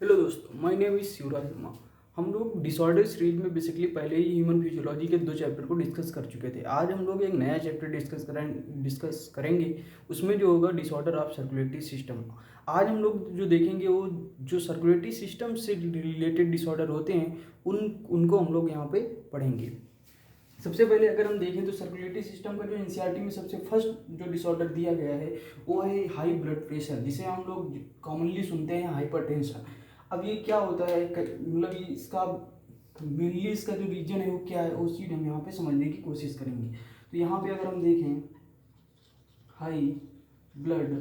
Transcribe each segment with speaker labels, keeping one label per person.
Speaker 1: Hello दोस्तों, my name is Shivraj Sharma. हम लोग डिसऑर्डर सीरीज में बेसिकली पहले ही ह्यूमन फिजियोलॉजी के 2 चैप्टर को डिस्कस कर चुके थे। आज हम लोग एक नया चैप्टर डिस्कस करेंगे। उसमें जो होगा डिसऑर्डर ऑफ सर्कुलेटरी सिस्टम। आज हम लोग जो देखेंगे वो जो सर्कुलेटरी सिस्टम से रिलेटेड डिसऑर्डर होते हैं उनको हम लोग यहाँ पे पढ़ेंगे। सबसे पहले अगर हम देखें तो सर्कुलेटरी सिस्टम का जो एनसीईआरटी में सबसे फर्स्ट जो डिसऑर्डर दिया गया है वो है हाई ब्लड प्रेशर, जिसे हम लोग कॉमनली सुनते हैं हाइपरटेंशन। अब ये क्या होता है, मतलब ये इसका मेनली इसका जो रीजन है वो क्या है, उस चीज़ हम यहाँ पे समझने की कोशिश करेंगे। तो यहाँ पे अगर हम देखें हाई ब्लड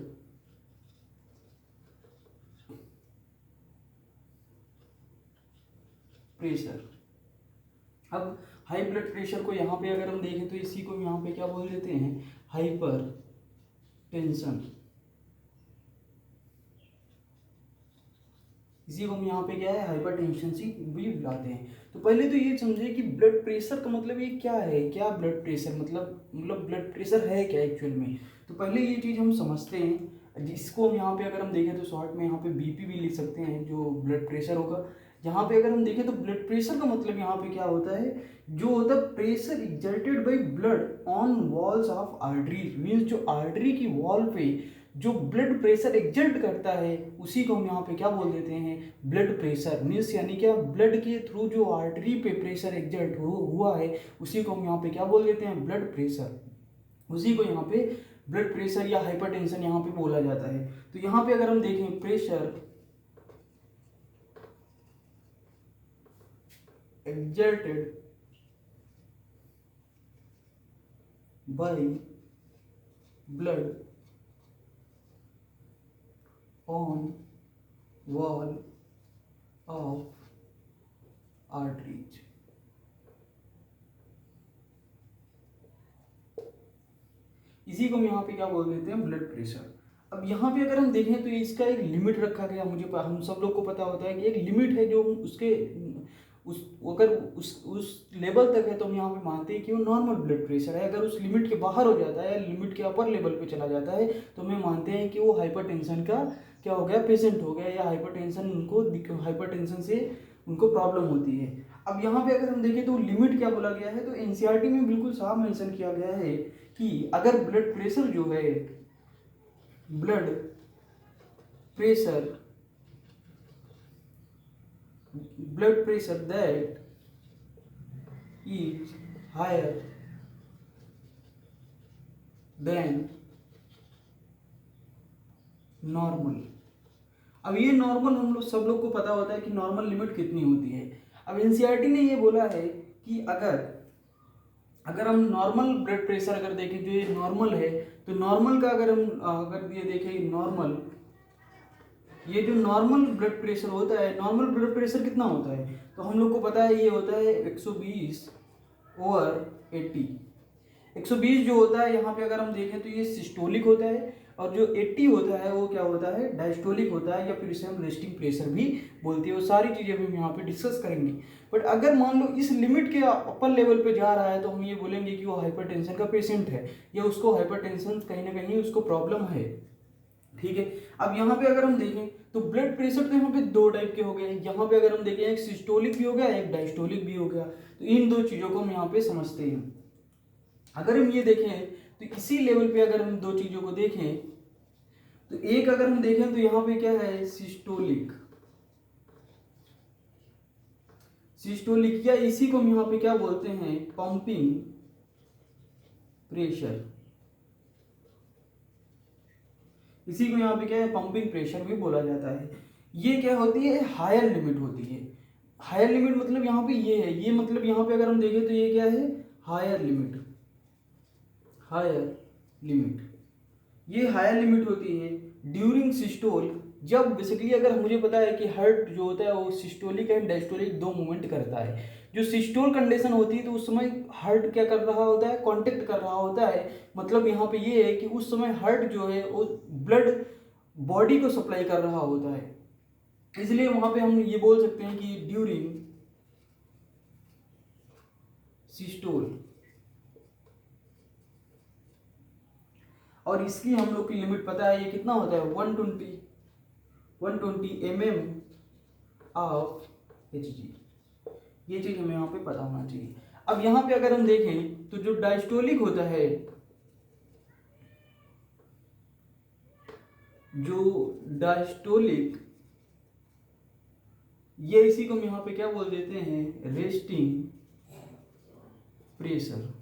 Speaker 1: प्रेशर, अब हाई ब्लड प्रेशर को यहाँ पे अगर हम देखें तो इसी को यहाँ पे क्या बोल देते हैं, हाइपर टेंशन। इसी को हम यहाँ पे क्या है, हाइपरटेंशन से भी बुलाते हैं। तो पहले तो ये समझे कि ब्लड प्रेशर का मतलब ये क्या है, क्या ब्लड प्रेशर मतलब ब्लड प्रेशर है क्या एक्चुअल में। तो पहले ये चीज़ हम समझते हैं, जिसको हम यहाँ पे अगर हम देखें तो शॉर्ट में यहाँ पे बीपी भी लिख सकते हैं, जो ब्लड प्रेशर होगा। यहाँ पे अगर हम देखें तो ब्लड प्रेशर का मतलब यहाँ पे क्या होता है, जो होता है pressure exerted by blood on walls of arteries, means जो आर्टरी की वॉल पे जो ब्लड प्रेशर एग्जर्ट करता है उसी को हम यहाँ पे क्या बोल देते हैं, ब्लड प्रेशर। मीन्स यानी क्या, ब्लड के थ्रू जो आर्टरी पे प्रेशर एग्जर्ट हुआ है उसी को हम यहाँ पे क्या बोल देते हैं, ब्लड प्रेशर। उसी को यहाँ पे ब्लड प्रेशर या हाइपरटेंशन यहाँ पे बोला जाता है। तो यहाँ पे अगर हम देखें pressure exerted by blood on wall of arteries, इसी को हम यहाँ पे क्या बोल देते हैं, ब्लड प्रेशर। अब यहाँ पे अगर हम देखें तो इसका एक लिमिट रखा गया, हम सब लोग को पता होता है कि एक लिमिट है जो उसके उस अगर उस लेवल तक है तो हम यहाँ पे मानते हैं कि वो नॉर्मल ब्लड प्रेशर है। अगर उस लिमिट के बाहर हो जाता है, लिमिट के अपर लेवल पे चला जाता है, तो हमें मानते हैं कि वो हाइपरटेंशन का क्या हो गया, पेशेंट हो गया, या हाइपरटेंशन से उनको प्रॉब्लम होती है। अब यहाँ पे अगर हम देखें तो लिमिट क्या बोला गया है, तो एनसीईआरटी में बिल्कुल साफ मेंशन किया गया है कि अगर ब्लड प्रेशर जो है, blood pressure that is higher than normal. अब ये नॉर्मल हम लोग सब लोग को पता होता है कि नॉर्मल लिमिट कितनी होती है। अब एनसीईआरटी ने ये बोला है कि अगर हम नॉर्मल ब्लड प्रेशर अगर देखें, जो ये नॉर्मल है, तो नॉर्मल का अगर ये देखें नॉर्मल, ये जो नॉर्मल ब्लड प्रेशर होता है, नॉर्मल ब्लड प्रेशर कितना होता है, तो हम लोग को पता है ये होता है 120/80। 120 जो होता है यहाँ पे अगर हम देखें तो ये सिस्टोलिक होता है, और जो 80 होता है वो क्या होता है, डायस्टोलिक होता है, या फिर इसे हम रेस्टिंग प्रेशर भी बोलते हैं। वो सारी चीज़ें भी हम यहाँ पे डिस्कस करेंगे। बट अगर मान लो इस लिमिट के अपर लेवल पे जा रहा है तो हम ये बोलेंगे कि वो हाइपरटेंशन का पेशेंट है, या उसको हाइपरटेंशन कहीं ना कहीं उसको प्रॉब्लम है। ठीक है। अब यहाँ पे अगर हम देखें तो ब्लड प्रेशर तो यहाँ पे 2 टाइप के हो गए। यहाँ पे अगर हम देखें एक सिस्टोलिक भी हो गया, एक डायस्टोलिक भी हो गया। तो इन 2 चीज़ों को हम यहाँ पे समझते हैं। अगर हम ये देखें तो इसी लेवल पे अगर हम 2 चीज़ों को देखें तो एक अगर हम देखें तो यहाँ पे क्या है, सिस्टोलिक, या इसी को हम यहाँ पे क्या बोलते हैं, पंपिंग प्रेशर। इसी को यहाँ पे क्या है, पंपिंग प्रेशर भी बोला जाता है। ये क्या होती है, हायर लिमिट होती है। हायर लिमिट मतलब यहाँ पे ये है, ये मतलब यहाँ पे अगर हम देखें तो ये क्या है, हायर लिमिट। ये हायर लिमिट होती है ड्यूरिंग सिस्टोल, जब बेसिकली अगर मुझे पता है कि हार्ट जो होता है वो सिस्टोलिक एंड डायस्टोलिक 2 मूवमेंट करता है। जो सिस्टोल कंडीशन होती है तो उस समय हार्ट क्या कर रहा होता है, कॉन्टेक्ट कर रहा होता है। मतलब यहाँ पे ये है कि उस समय हार्ट जो है वो ब्लड बॉडी को सप्लाई कर रहा होता है, इसलिए वहां पे हम ये बोल सकते हैं कि ड्यूरिंग सिस्टोल। और इसकी हम लोग की लिमिट पता है, ये कितना होता है, 120 mm ऑफ Hg। ये चीज़ हमें यहाँ पे पता होना चाहिए। अब यहाँ पे अगर हम देखें तो जो डायस्टोलिक होता है, जो डायस्टोलिक, ये इसी को हम यहाँ पे क्या बोल देते हैं, रेस्टिंग प्रेशर।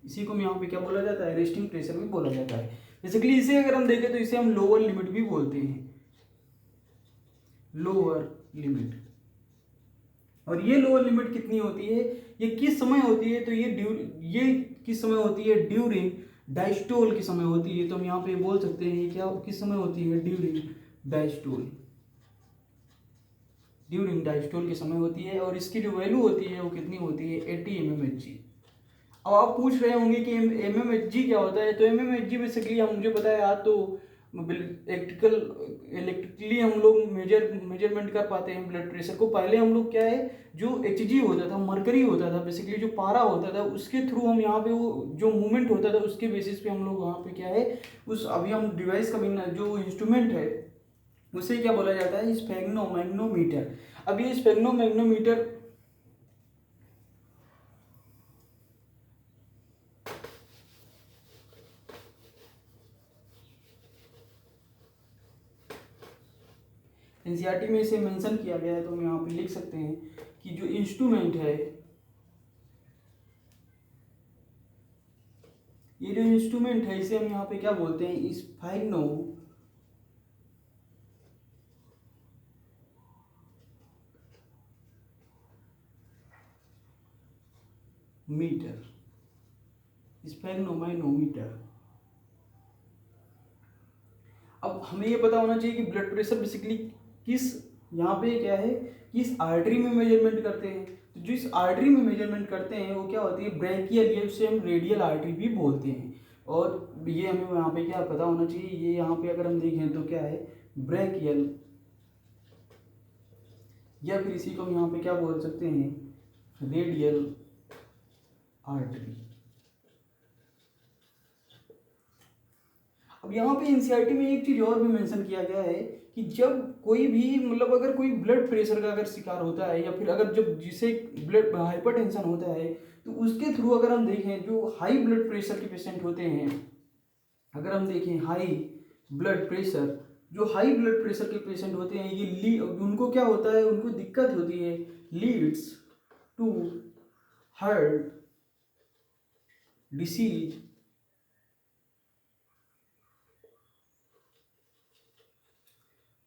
Speaker 1: इसी को यहाँ पे क्या बोला जाता है, रेस्टिंग प्रेशर भी बोला जाता है। बेसिकली इसे अगर हम देखें तो इसे हम लोअर लिमिट भी बोलते हैं, लोअर लिमिट। और ये लोअर लिमिट कितनी होती है, ये किस समय होती है, तो ये किस समय होती है, ड्यूरिंग डायस्टोल के समय होती है। तो हम यहाँ पे बोल सकते हैं क्या किस समय होती है, ड्यूरिंग डायस्टोल, ड्यूरिंग डायस्टोल के समय होती है। और इसकी जो वैल्यू होती है वो कितनी होती है, 80 mmHg। अब आप पूछ रहे होंगे कि mmHg क्या होता है, तो mmHg बेसिकली हम मुझे पता है आज तो इलेक्ट्रिकली हम लोग मेजरमेंट कर पाते हैं ब्लड प्रेशर को। पहले हम लोग क्या है, जो Hg होता था, मरकरी होता था, बेसिकली जो पारा होता था, उसके थ्रू हम यहाँ पे वो जो मूवमेंट होता था उसके बेसिस पे हम लोग वहाँ पे क्या है, उस अभी हम डिवाइस का भी जो इंस्ट्रूमेंट है उसे क्या बोला जाता है, स्फेग्नोमैग्नोमीटर। अब ये स्फेग्नोमैग्नोमीटर एनसीईआरटी में इसे मेंशन किया गया है, तो हम यहाँ पे लिख सकते हैं कि जो इंस्ट्रूमेंट है, ये जो इंस्ट्रूमेंट है इसे हम यहाँ पे क्या बोलते हैं, स्फेग्नोमीटर। स्फेग्नोमैग्नोमीटर। अब हमें ये पता होना चाहिए कि ब्लड प्रेशर बेसिकली किस, यहाँ पे क्या है, किस आर्टरी में मेजरमेंट करते हैं। तो जिस आर्टरी में मेजरमेंट करते हैं वो क्या होती है, ब्रैकियल, या उसे हम रेडियल आर्टरी भी बोलते हैं। और ये हमें यहाँ पे क्या पता होना चाहिए, ये यहाँ पे अगर हम देखें तो क्या है, ब्रैकियल, या फिर इसी को हम यहाँ पे क्या बोल सकते हैं, रेडियल आर्टरी। अब यहाँ पे एनसीईआरटी में एक चीज और भी मेंशन किया गया है कि जब कोई भी मतलब अगर कोई ब्लड प्रेशर का अगर शिकार होता है, या फिर अगर जब जिसे ब्लड हाइपरटेंशन होता है, तो उसके थ्रू अगर हम देखें जो हाई ब्लड प्रेशर के पेशेंट होते हैं, अगर हम देखें हाई ब्लड प्रेशर, जो हाई ब्लड प्रेशर के पेशेंट होते हैं, ये उनको क्या होता है, उनको दिक्कत होती है, leads to heart disease,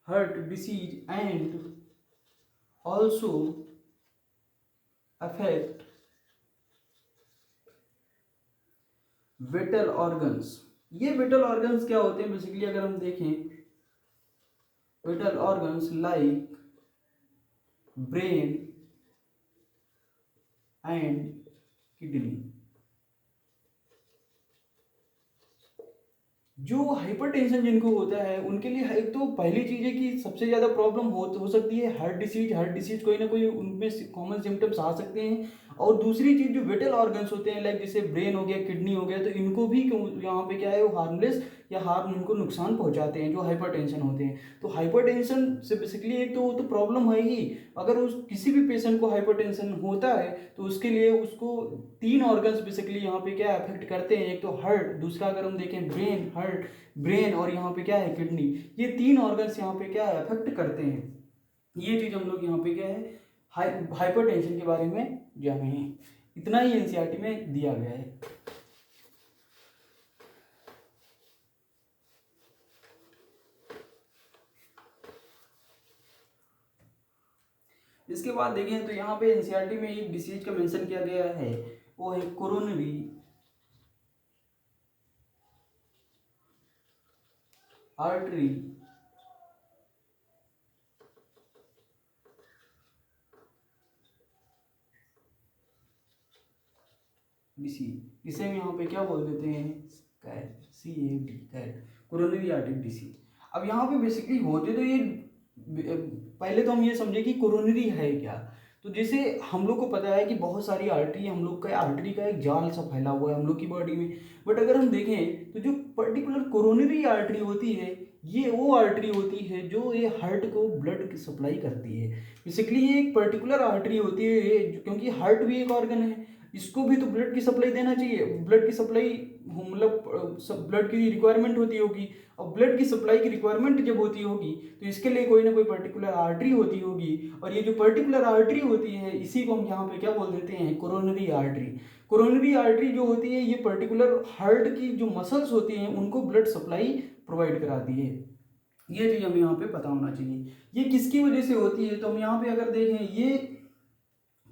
Speaker 1: heart disease, and also affect vital organs। ये vital organs क्या होते हैं, बेसिकली अगर हम देखें, vital organs like brain and kidney। जो हाइपरटेंशन जिनको होता है उनके लिए एक तो पहली चीज़ है कि सबसे ज़्यादा प्रॉब्लम हो सकती है हार्ट डिसीज कोई ना कोई उनमें कॉमन सिम्टम्स आ सकते हैं। और दूसरी चीज़ जो विटल ऑर्गन्स होते हैं, लाइक जैसे ब्रेन हो गया, किडनी हो गया, तो इनको भी यहाँ पे क्या है, वो हार्मलेस या हार्म उनको नुकसान पहुंचाते हैं जो हाइपरटेंशन होते हैं। तो हाइपरटेंशन से बेसिकली एक तो वो तो प्रॉब्लम है ही। अगर उस किसी भी पेशेंट को हाइपरटेंशन होता है तो उसके लिए उसको 3 ऑर्गन्स बेसिकली यहाँ पे क्या अफेक्ट करते हैं, एक तो हार्ट, दूसरा अगर हम देखें ब्रेन, ब्रेन, और यहाँ पे क्या है, किडनी। ये 3 ऑर्गन्स यहाँ पे क्या है, अफेक्ट करते हैं। ये चीज़ हम लोग यहाँ पे क्या है, हाइपरटेंशन के बारे में जाने हैं। इतना ही एनसीईआरटी में दिया गया है। इसके बाद देखें तो यहाँ पे एनसीईआरटी में एक डिसीज का मेंशन किया गया है, वो है कोरोनरी आर्टरी डिसीज। इसे हम यहाँ पे क्या बोल देते हैं, CAD, CAD, coronary artery disease. अब यहाँ पे बेसिकली होते तो ये, पहले तो हम ये समझे कि कोरोनरी है क्या। तो जैसे हम लोग को पता है कि बहुत सारी आर्टरी, हम लोग का आर्टरी का एक जाल सा फैला हुआ है हम लोग की बॉडी में। बट अगर हम देखें तो जो पर्टिकुलर कोरोनरी आर्टरी होती है ये वो आर्टरी होती है जो ये हार्ट को ब्लड की सप्लाई करती है। बेसिकली ये एक पर्टिकुलर आर्टरी होती है ये, क्योंकि हार्ट भी एक ऑर्गन है, इसको भी तो ब्लड की सप्लाई देना चाहिए। ब्लड की सप्लाई मतलब ब्लड की रिक्वायरमेंट होती होगी, और ब्लड की सप्लाई की रिक्वायरमेंट जब होती होगी तो इसके लिए कोई ना कोई पर्टिकुलर आर्टरी होती होगी, और ये जो पर्टिकुलर आर्टरी होती है इसी को हम यहाँ पे क्या बोल देते हैं, कोरोनरी आर्टरी। कोरोनरी आर्टरी जो होती है ये पर्टिकुलर हार्ट की जो मसल्स होती हैं उनको ब्लड सप्लाई प्रोवाइड कराती है। ये चीज़ हमें यहाँ पे पता होना चाहिए। ये किसकी वजह से होती है, तो हम यहाँ पे अगर देखें ये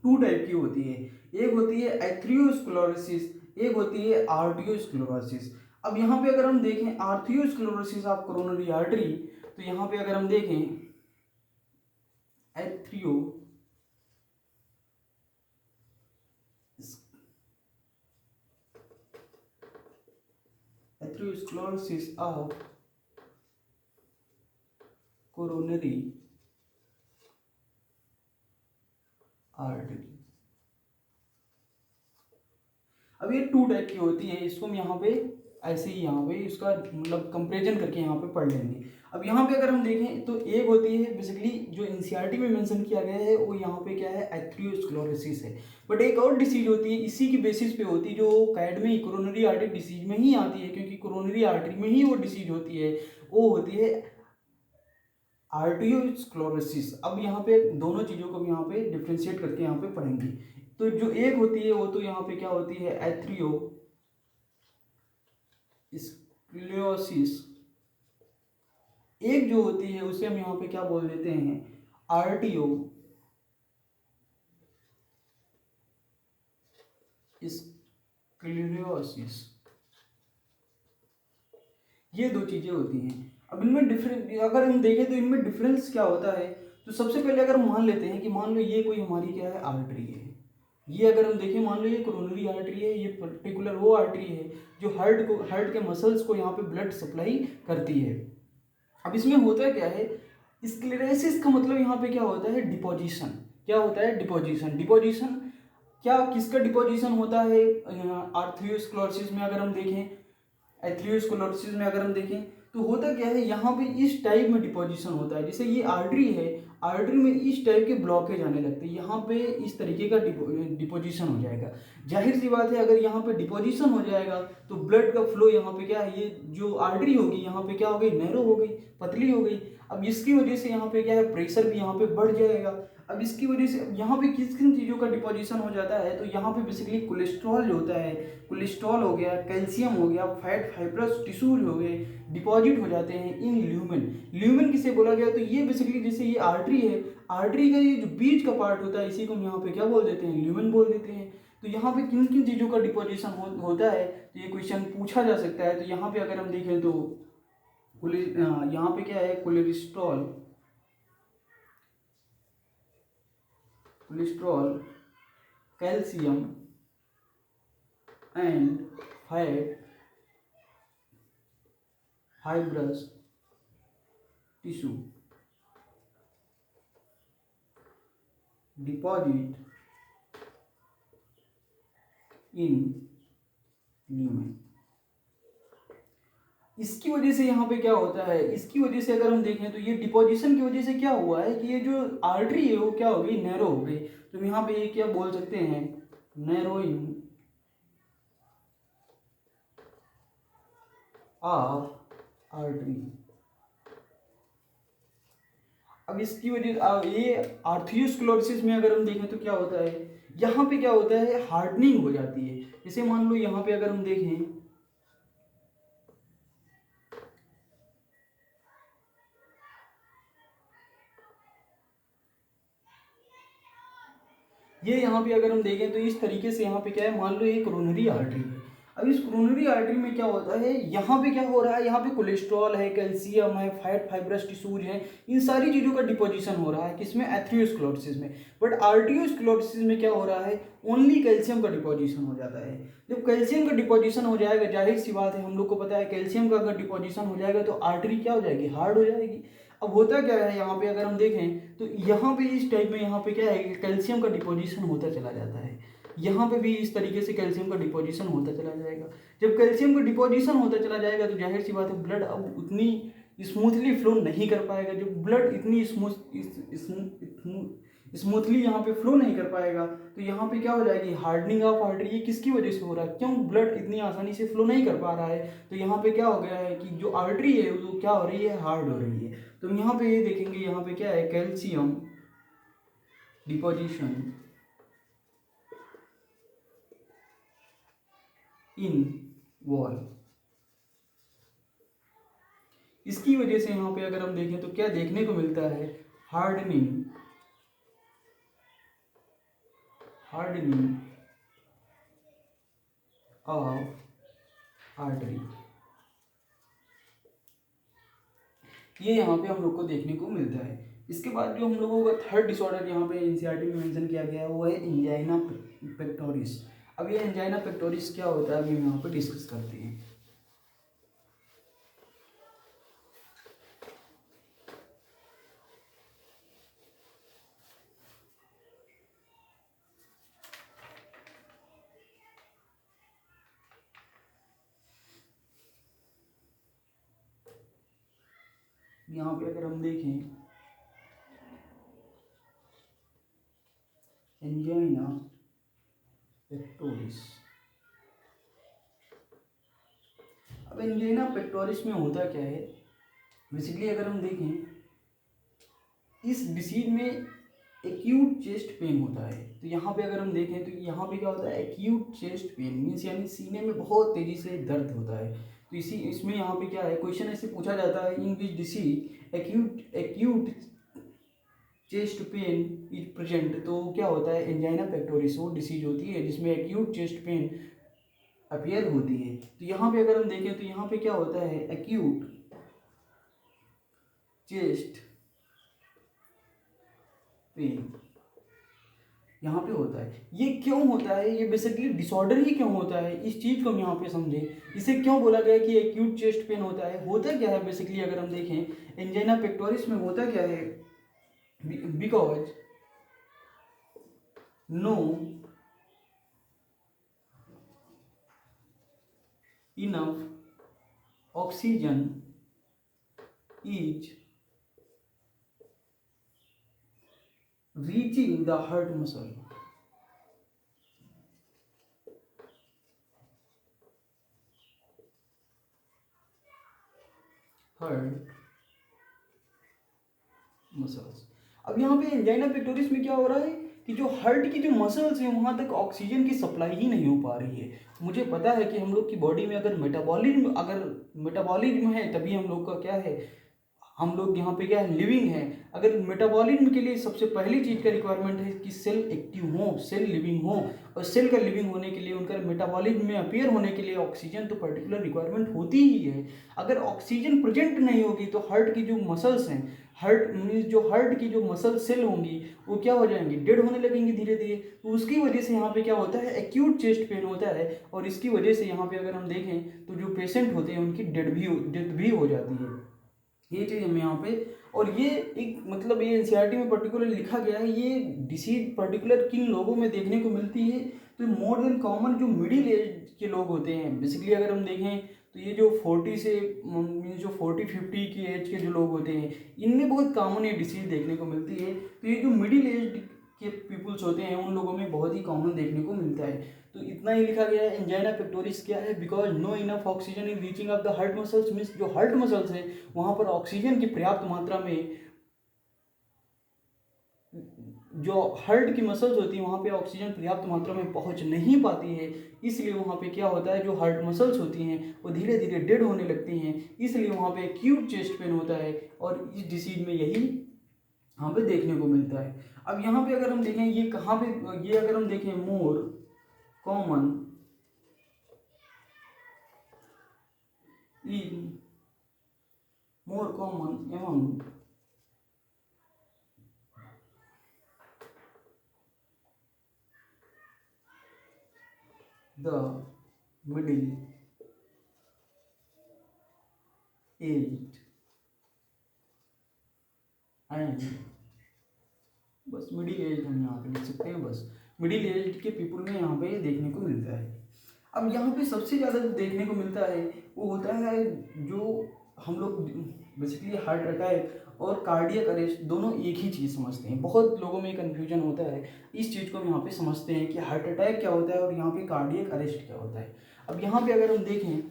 Speaker 1: टू टाइप की होती है। एक होती है एथ्रियोस्क्लेरोसिस, एक होती है आर्टियोस्क्लेरोसिस। अब यहाँ पे अगर हम देखें आर्थियोस्क्लेरोसिस ऑफ कोरोनरी आर्टरी, तो यहाँ पे अगर हम देखें एथ्रियो एथ्रियोस्क्लेरोसिस ऑफ कोरोनरी आर्टरी। अब ये टू टाइप की होती है, इसको हम यहाँ पे ऐसे ही यहाँ पे इसका मतलब कंपेरिजन करके यहाँ पे पढ़ लेंगे। अब यहाँ पे अगर हम देखें तो एक होती है बेसिकली जो एनसीईआरटी में मेंशन किया गया है वो यहाँ पे क्या है, एथ्रियोस्क्लेरोसिस है। बट एक और डिसीज होती है इसी की बेसिस पे होती है, जो कैड में कोरोनरी आर्टरी डिसीज में ही आती है, क्योंकि कोरोनरी आर्टरी में ही वो डिसीज होती है, वो होती है आर्टियोस्क्लेरोसिस। अब यहाँ पे दोनों चीज़ों को हम यहाँ पे डिफ्रेंशिएट करके यहाँ पे पढ़ेंगे। तो जो एक होती है वो तो यहाँ पे क्या होती है, एथ्रियो स्क्लेरोसिस। एक जो होती है उसे हम यहाँ पे क्या बोल देते हैं, आर्टियो स्क्लेरोसिस। ये दो चीजें होती हैं। अब इनमें डिफरेंस अगर हम देखें तो इनमें डिफरेंस क्या होता है, तो सबसे पहले अगर मान लेते हैं कि मान लो ये कोई हमारी क्या है, आर्टरी है। ये अगर हम देखें मान लो ये कोरोनरी आर्टरी है, ये पर्टिकुलर वो आर्टरी है जो हार्ट के मसल्स को यहाँ पे ब्लड सप्लाई करती है। अब इसमें होता क्या है, स्क्लेरोसिस का मतलब यहाँ पे क्या होता है, डिपोजिशन। क्या होता है, डिपोजिशन। डिपोजिशन क्या किसका डिपोजिशन होता है, आर्थ्रियोस्क्लेरोसिस में अगर हम देखें, एथ्रियोस्क्लेरोसिस में अगर हम देखें तो होता क्या है, यहाँ पे इस टाइप में डिपोजिशन होता है। जैसे ये आर्टरी है, आर्टरी में इस टाइप के ब्लॉकेज आने लगते हैं, यहाँ पे इस तरीके का डिपोजिशन हो जाएगा। जाहिर सी बात है अगर यहाँ पे डिपोजिशन हो जाएगा तो ब्लड का फ्लो यहाँ पे क्या है, ये जो आर्टरी होगी यहाँ पे क्या हो गई, नैरो हो गई, पतली हो गई। अब इसकी वजह से यहाँ पे क्या है, प्रेशर भी यहाँ पे बढ़ जाएगा। अब इसकी वजह से यहाँ पे किन किन चीज़ों का डिपोजिशन हो जाता है, तो यहाँ पे बेसिकली कोलेस्ट्रॉल जो होता है, कोलेस्ट्रॉल हो गया, कैल्शियम हो गया, फैट फाइब्रस टिश्यूज हो गए, डिपॉजिट हो जाते हैं इन ल्यूमेन। ल्यूमेन किसे बोला गया, तो ये बेसिकली जैसे ये आर्टरी है, आर्टरी का ये जो बीच का पार्ट होता है इसी को हम यहाँ पे क्या बोल देते हैं, ल्यूमेन बोल देते हैं। तो यहाँ पे किन किन चीज़ों का डिपोजिशन होता है, तो ये क्वेश्चन पूछा जा सकता है। तो यहाँ पे अगर हम देखें तो यहाँ पे क्या है, cholesterol, cholesterol, calcium and fat fibrous tissue deposit in lumen। इसकी वजह से यहाँ पे क्या होता है, इसकी वजह से अगर हम देखें तो ये डिपोजिशन की वजह से क्या हुआ है कि ये जो आर्टरी है वो क्या हो गई, नैरो हो गई। तो यहाँ पे ये क्या बोल सकते हैं, नैरोइंग ऑफ आर्टरी। अब इसकी वजह ये आर्थ्रियोस्क्लेरोसिस में अगर हम देखें तो क्या होता है, यहाँ पे क्या होता है, हार्डनिंग हो जाती है। जैसे मान लो यहाँ पे अगर हम देखें, ये यहाँ पे अगर हम देखें तो इस तरीके से यहाँ पे क्या है, मान लो ये कोरोनरी आर्टरी है। अब इस कोरोनरी आर्टरी में क्या होता है, यहाँ पे क्या हो रहा है, यहाँ पे कोलेस्ट्रॉल है, कैल्शियम है, फैट फाइब्रस टिश्यूज है, इन सारी चीज़ों का डिपोजिशन हो रहा है किसमें, एथ्रियोस्क्लेरोसिस में। बट आर्टियोस्क्लेरोसिस में क्या हो रहा है, ओनली कैल्शियम का डिपोजिशन हो जाता है। जब कैल्शियम का डिपोजिशन हो जाएगा, जाहिर सी बात है हम लोग को पता है कैल्शियम का अगर डिपोजिशन हो जाएगा तो आर्टरी क्या हो जाएगी, हार्ड हो जाएगी। अब होता क्या है, यहाँ पे अगर हम देखें तो यहाँ पे इस टाइप में यहाँ पे क्या है, कैल्शियम का डिपोजिशन होता चला जाता है। यहाँ पे भी इस तरीके से कैल्शियम का डिपोजिशन होता चला जाएगा। जब कैल्शियम का डिपोजिशन होता चला जाएगा तो जाहिर सी बात है ब्लड अब उतनी स्मूथली फ्लो नहीं कर पाएगा, जो ब्लड इतनी स्मूथली यहाँ पे फ्लो नहीं कर पाएगा, तो यहाँ पे क्या हो जाएगी, हार्डनिंग ऑफ आर्टरी। ये किसकी वजह से हो रहा है, क्यों ब्लड इतनी आसानी से फ्लो नहीं कर पा रहा है, तो यहाँ पे क्या हो गया है कि जो आर्टरी है वो क्या हो रही है, हार्ड हो रही है। तो यहाँ पे ये देखेंगे, यहाँ पे क्या है, कैल्शियम डिपोजिशन इन वॉल। इसकी वजह से यहाँ पे अगर हम देखें तो क्या देखने को मिलता है, हार्डनिंग ऑफ आर्टरी। ये यहाँ पे हम लोग को देखने को मिलता है। इसके बाद जो हम लोगों का थर्ड डिसऑर्डर यहाँ पे एनसीईआरटी में मेंशन किया गया है वो है एंजाइना पेक्टोरिस। अब ये एंजाइना पेक्टोरिस क्या होता है, अभी हम यहाँ पे डिस्कस करते हैं। यहाँ पे अगर हम देखें एंजाइना पेक्टोरिस, अब एंजाइना पेक्टोरिस में होता क्या है, बेसिकली अगर हम देखें इस डिसीज में एक्यूट चेस्ट पेन होता है। तो यहाँ पे अगर हम देखें तो यहाँ पे क्या होता है, एक्यूट चेस्ट पेन मीन्स यानी सीने में बहुत तेजी से दर्द होता है। तो इसी इसमें यहाँ पे क्या है, क्वेश्चन ऐसे पूछा जाता है, in which disease acute chest pain is present. तो क्या होता है, एंजाइना पेक्टोरिस वो डिसीज होती है जिसमें एक्यूट चेस्ट पेन अपीयर होती है। तो यहाँ पे अगर हम देखें तो यहाँ पे क्या होता है, एक्यूट चेस्ट पेन यहाँ पे होता है। ये क्यों होता है, ये बेसिकली डिसऑर्डर ही क्यों होता है, इस चीज़ को हम यहाँ पे समझें। इसे क्यों बोला गया कि एक्यूट चेस्ट पेन होता है, होता क्या है बेसिकली अगर हम देखें एंजाइना पेक्टोरिस में होता क्या है, because no enough oxygen is reaching the heart muscle, heart muscles। अब यहाँ पे एंजाइना पेक्टोरिस में क्या हो रहा है कि जो हार्ट की जो मसल्स हैं वहाँ तक ऑक्सीजन की सप्लाई ही नहीं हो पा रही है। मुझे पता है कि हम लोग की बॉडी में अगर मेटाबॉलिज्म है तभी हम लोग का क्या है, हम लोग यहाँ पे क्या है, लिविंग है। अगर मेटाबॉलिज्म के लिए सबसे पहली चीज़ का रिक्वायरमेंट है कि सेल एक्टिव हो, सेल लिविंग हो, और सेल का लिविंग होने के लिए, उनका मेटाबॉलिज्म में अपीयर होने के लिए ऑक्सीजन तो पर्टिकुलर रिक्वायरमेंट होती ही है। अगर ऑक्सीजन प्रेजेंट नहीं होगी तो हार्ट की जो मसल्स हैं, हार्ट मीन्स जो हार्ट की जो मसल सेल होंगी वो क्या हो जाएंगी, डेड होने लगेंगी धीरे धीरे। तो उसकी वजह से यहाँ पे क्या होता है, एक्यूट चेस्ट पेन होता है, और इसकी वजह से यहाँ पे अगर हम देखें तो जो पेशेंट होते हैं उनकी डेथ भी हो जाती है। ये चीज़ हमें यहाँ पे, और ये एक मतलब ये एनसीईआरटी में पर्टिकुलर लिखा गया है, ये डिसीज पर्टिकुलर किन लोगों में देखने को मिलती है, तो मोर देन कॉमन जो मिडिल एज के लोग होते हैं। बेसिकली अगर हम देखें तो ये जो 40 से मीन्स जो 40-50 की एज के जो लोग होते हैं इनमें बहुत कॉमन ये डिसीज देखने को मिलती है। तो ये जो मिडिल एज के पीपल्स होते हैं उन लोगों में बहुत ही कॉमन देखने को मिलता है। तो इतना ही लिखा गया है। एंजाइना पेक्टोरिस क्या है, because no enough oxygen in reaching of the heart muscles, means जो हार्ट मसल्स हैं वहाँ पर ऑक्सीजन की पर्याप्त मात्रा में, जो हार्ट की मसल्स होती हैं वहाँ पे ऑक्सीजन पर्याप्त मात्रा में पहुँच नहीं पाती है, इसलिए वहाँ पे क्या होता है, जो हार्ट मसल्स होती हैं वो धीरे धीरे डेड होने लगती हैं, इसलिए वहाँ पे एक्यूट चेस्ट पेन होता है, और इस डिसीज में यही यहाँ पे देखने को मिलता है। अब यहाँ पे अगर हम देखें ये कहाँ पे, ये अगर हम देखें more common among the middle age and, बस मिडिल एज हम यहाँ पे लिख सकते हैं, बस मिडिल एज के पीपल में यहाँ पे देखने को मिलता है। अब यहाँ पे सबसे ज़्यादा जो देखने को मिलता है वो होता है जो हम लोग बेसिकली हार्ट अटैक और कार्डियक अरेस्ट दोनों एक ही चीज़ समझते हैं। बहुत लोगों में कन्फ्यूजन होता है, इस चीज़ को हम यहाँ पे समझते हैं कि हार्ट अटैक क्या होता है और यहाँ पे कार्डियक अरेस्ट क्या होता है। अब यहाँ पे अगर हम देखें,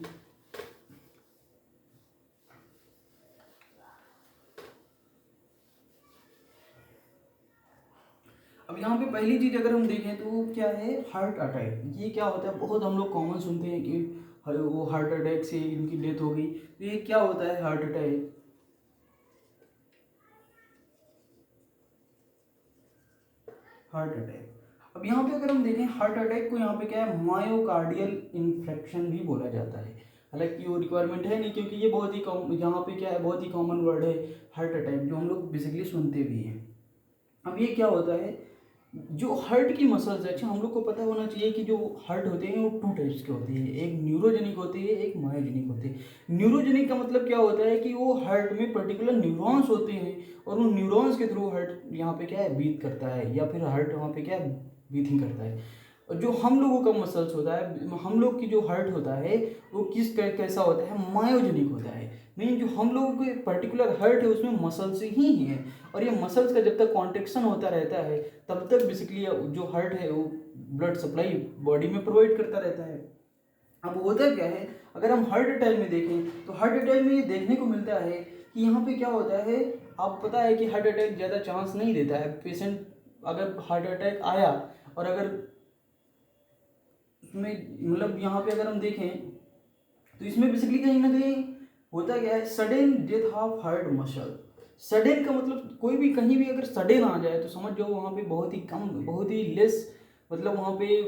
Speaker 1: अब यहाँ पे पहली चीज़ अगर हम देखें तो वो क्या है, हार्ट अटैक। ये क्या होता है, बहुत हम लोग कॉमन सुनते हैं कि वो हार्ट अटैक से इनकी डेथ हो गई। तो ये क्या होता है हार्ट अटैक? हार्ट अटैक, अब यहाँ पे अगर हम देखें हार्ट अटैक को, यहाँ पे क्या है, मायोकार्डियल इन्फेक्शन भी बोला जाता है। हालांकि वो रिक्वायरमेंट है नहीं, क्योंकि ये बहुत ही कॉमन, यहाँ पे क्या है, बहुत ही कॉमन वर्ड है हार्ट अटैक, जो हम लोग बेसिकली सुनते भी हैं। अब ये क्या होता है, जो हार्ट की मसल्स है, अच्छा हम लोग को पता होना चाहिए कि जो हार्ट होते हैं वो टू टाइप्स के होते हैं, एक न्यूरोजेनिक होते हैं, एक मायोजेनिक होते हैं। न्यूरोजेनिक का मतलब क्या होता है कि वो हार्ट में पर्टिकुलर न्यूरॉन्स होते हैं और उन न्यूरॉन्स के थ्रू हार्ट यहाँ पे क्या है, बीट करता है, या फिर हार्ट वहाँ पे क्या है, बीथिंग करता है। और जो हम लोगों का मसल्स होता है, हम लोग की जो हार्ट होता है वो कैसा होता है, मायोजेनिक होता है। मीन जो हम लोगों के पर्टिकुलर हार्ट है उसमें मसल्स ही है, और ये मसल्स का जब तक कॉन्ट्रेक्शन होता रहता है तब तक बेसिकली जो हार्ट है वो ब्लड सप्लाई बॉडी में प्रोवाइड करता रहता है। अब होता क्या है, अगर हम हार्ट अटैक में देखें तो हार्ट अटैक में ये देखने को मिलता है कि यहाँ पे क्या होता है, आप पता है कि हार्ट अटैक ज़्यादा चांस नहीं देता है। पेशेंट अगर हार्ट अटैक आया और अगर उसमें मतलब यहाँ पे अगर हम देखें तो इसमें बेसिकली कहीं ना कहीं होता क्या है, sudden death of heart muscle. Sudden का मतलब कोई भी कहीं भी अगर सडन आ जाए तो समझ जाओ वहाँ पे बहुत ही कम, बहुत ही लेस, मतलब वहाँ पे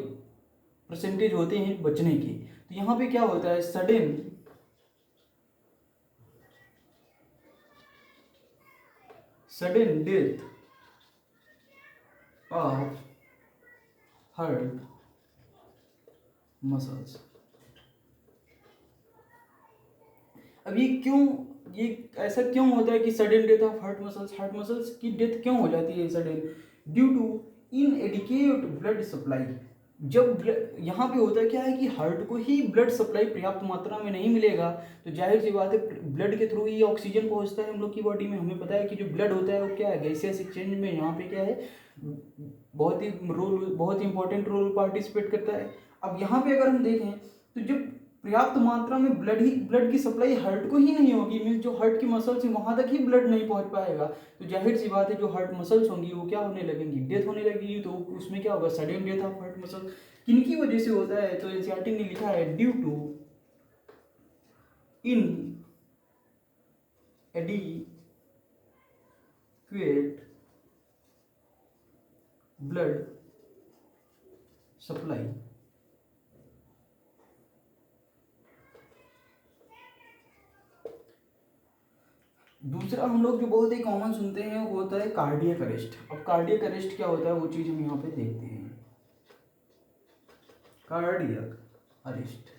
Speaker 1: परसेंटेज होते हैं बचने के। तो यहाँ पे क्या होता है, sudden death of heart muscles. अब ये क्यों, ये ऐसा क्यों होता है कि sudden death of heart muscles की डेथ क्यों हो जाती है sudden? Due to inadequate blood supply. जब यहाँ पे होता है क्या है कि हार्ट को ही ब्लड सप्लाई पर्याप्त मात्रा में नहीं मिलेगा, तो जाहिर सी बात है ब्लड के थ्रू ही ऑक्सीजन पहुँचता है हम लोग की बॉडी में। हमें पता है कि जो ब्लड होता है वो क्या है, गैसियस एक्सचेंज में यहाँ पे क्या है, बहुत ही इंपॉर्टेंट रोल पार्टिसिपेट करता है। अब यहाँ पे अगर हम देखें तो जब पर्याप्त मात्रा में ब्लड की सप्लाई हार्ट को ही नहीं होगी, मीन्स जो हार्ट की मसल्स हैं वहां तक ही ब्लड नहीं पहुंच पाएगा, तो जाहिर सी बात है जो हार्ट मसल्स होंगी वो क्या होने लगेंगी, डेथ होने लगेगी। तो उसमें क्या होगा, sudden death of heart muscle. किनकी वजह से होता है, तो एनसीईआरटी ने लिखा है due to inadequate blood supply. दूसरा हम लोग जो बहुत ही कॉमन सुनते हैं वो होता है कार्डियक अरेस्ट। अब कार्डियक अरेस्ट क्या होता है वो चीज़ हम यहाँ पे देखते हैं। कार्डियक अरेस्ट,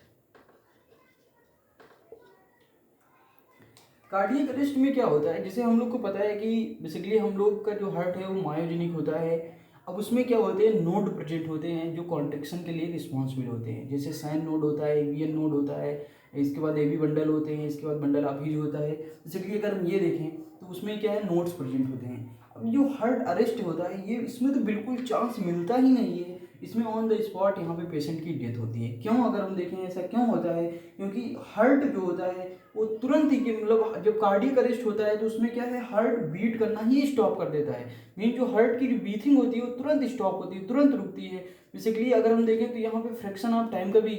Speaker 1: कार्डियक अरेस्ट में क्या होता है, जैसे हम लोग को पता है कि बेसिकली हम लोग का जो हार्ट है वो मायोजेनिक होता है। अब उसमें क्या होते हैं, नोड प्रेजेंट होते हैं जो कॉन्ट्रेक्शन के लिए रिस्पॉन्सिबल होते हैं, जैसे साइन नोड होता है, एवियन नोड होता है, इसके बाद एवी बंडल होते हैं, इसके बाद बंडल अभीज होता है। बेसिकली अगर हम ये देखें तो उसमें क्या है, नोड्स प्रेजेंट होते हैं। अब जो हार्ट अरेस्ट होता है ये इसमें तो बिल्कुल चांस मिलता ही नहीं है, इसमें ऑन द स्पॉट यहाँ पे पेशेंट की डेथ होती है। क्यों, अगर हम देखें ऐसा क्यों होता है, क्योंकि हार्ट जो होता है वो तुरंत ही मतलब जब कार्डियक अरेस्ट होता है तो उसमें क्या है, हार्ट बीट करना ही स्टॉप कर देता है। मीन जो हार्ट की जो बीथिंग होती है वो तुरंत स्टॉप होती है, तुरंत रुकती है। बेसिकली अगर हम देखें तो यहाँ पे फ्रैक्शन ऑफ टाइम का भी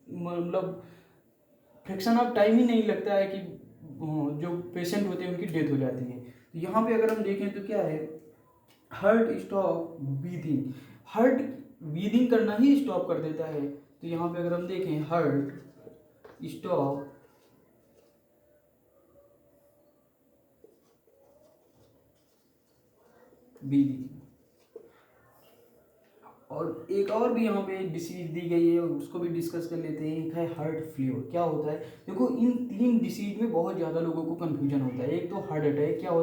Speaker 1: मतलब फ्रैक्शन ऑफ टाइम ही नहीं लगता है कि जो पेशेंट होते हैं उनकी डेथ हो जाती है। तो यहाँ पे अगर हम देखें तो क्या है, हार्ट स्टॉप बीथिंग, हार्ट बीथिंग करना ही स्टॉप कर देता है। तो यहाँ पे अगर हम देखें हार्ट स्टॉप बीथिंग। और एक और भी यहाँ पे डिसीज दी गई है उसको भी डिस्कस कर लेते हैं, एक है हार्ट फेलियर। क्या होता है, देखो इन तीन डिसीज में बहुत ज़्यादा लोगों को कन्फ्यूजन होता है। एक तो हार्ट अटैक क्या होता है,